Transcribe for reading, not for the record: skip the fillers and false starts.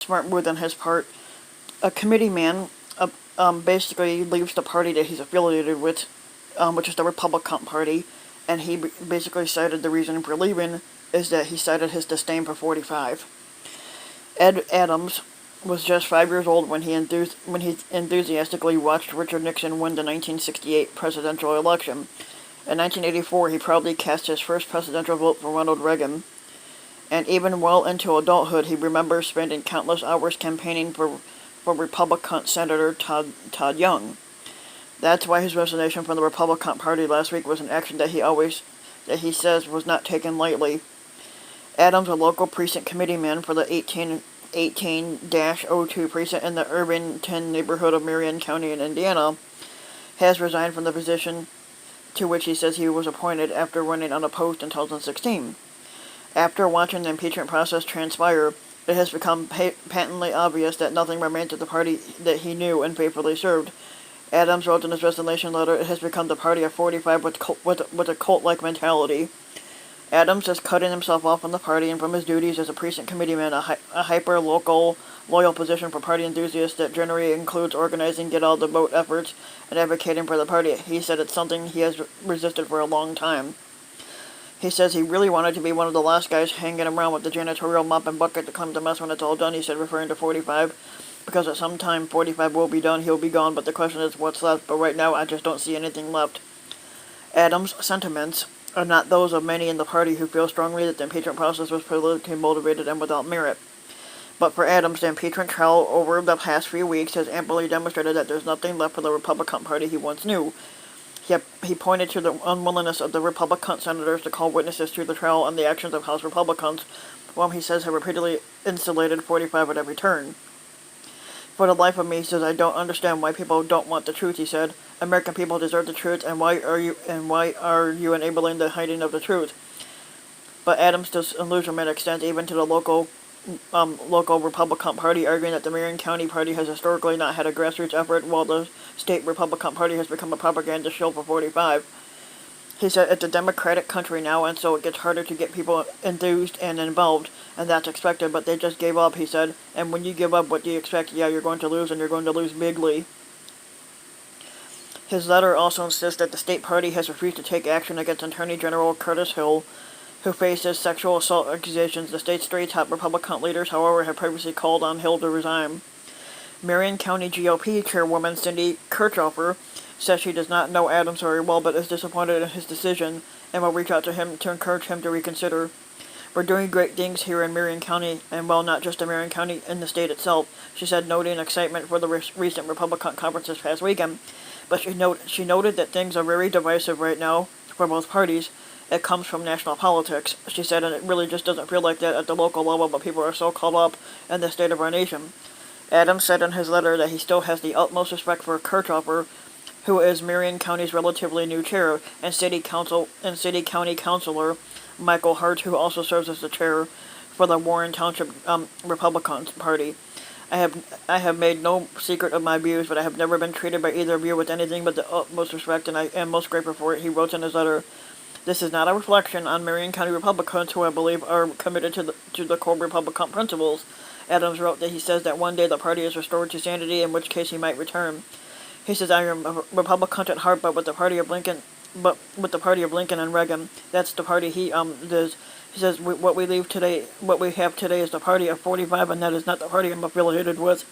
smart move on his part. A committee man basically leaves the party that he's affiliated with, which is the Republicunt Party, and he basically cited the reason for leaving is that he cited his disdain for 45. Ed Adams was just 5 years old when he enthusiastically watched Richard Nixon win the 1968 presidential election. In 1984, he proudly cast his first presidential vote for Ronald Reagan. And even well into adulthood, he remembers spending countless hours campaigning for Republican Senator Todd Young. That's why his resignation from the Republican Party last week was an action that he says was not taken lightly. Adams, a local precinct committeeman for the 18-02 precinct in the Irvington neighborhood of Marion County in Indiana, has resigned from the position to which he says he was appointed after running unopposed in 2016. After watching the impeachment process transpire, it has become patently obvious that nothing remains of the party that he knew and faithfully served. Adams wrote in his resignation letter, "It has become the party of 45 with a cult-like mentality." Adams is cutting himself off from the party and from his duties as a precinct committeeman, a hyper-local, loyal position for party enthusiasts that generally includes organizing get-out-the-vote efforts and advocating for the party. He said it's something he has resisted for a long time. He says he really wanted to be one of the last guys hanging around with the janitorial mop and bucket to clean the mess when it's all done, he said, referring to 45. Because at some time 45 will be done, he'll be gone, but the question is what's left, but right now I just don't see anything left. Adams' sentiments are not those of many in the party who feel strongly that the impeachment process was politically motivated and without merit. But for Adams, the impeachment trial over the past few weeks has amply demonstrated that there's nothing left for the Republican Party he once knew. He pointed to the unwillingness of the Republican senators to call witnesses to the trial and the actions of House Republicans, whom he says have repeatedly insulated 45 at every turn. For the life of me, he says, I don't understand why people don't want the truth, he said. American people deserve the truth, and why are you enabling the hiding of the truth? But Adams' disillusionment extends even to the local Republican Party, arguing that the Marion County Party has historically not had a grassroots effort, while the state Republican Party has become a propaganda shield for 45. He said it's a democratic country now, and so it gets harder to get people enthused and involved, and that's expected, but they just gave up, he said. And when you give up, what do you expect? Yeah, you're going to lose, and you're going to lose bigly. His letter also insists that the state party has refused to take action against Attorney General Curtis Hill, who faces sexual assault accusations. The state's three top Republican leaders, however, have previously called on Hill to resign. Marion County GOP Chairwoman Cindy Kirchhofer says she does not know Adams very well, but is disappointed in his decision and will reach out to him to encourage him to reconsider. We're doing great things here in Marion County, and well, not just in Marion County, in the state itself, she said, noting excitement for the recent Republican conference this past weekend. But she noted that things are very divisive right now for both parties. It comes from national politics, she said, and it really just doesn't feel like that at the local level, but people are so caught up in the state of our nation. Adams said in his letter that he still has the utmost respect for Kirchhofer, who is Marion County's relatively new chair, and city county councilor Michael Hart, who also serves as the chair for the Warren Township Republican Party. I have made no secret of my views, but I have never been treated by either of you with anything but the utmost respect, and I am most grateful for it, he wrote in his letter. This is not a reflection on Marion County Republicans, who I believe are committed to the core Republican principles. Adams wrote that he says that one day the party is restored to sanity, in which case he might return. He says, I am a Republican at heart, but with the party of Lincoln and Reagan. That's the party he does. He says what we have today is the party of 45, and that is not the party I'm affiliated with.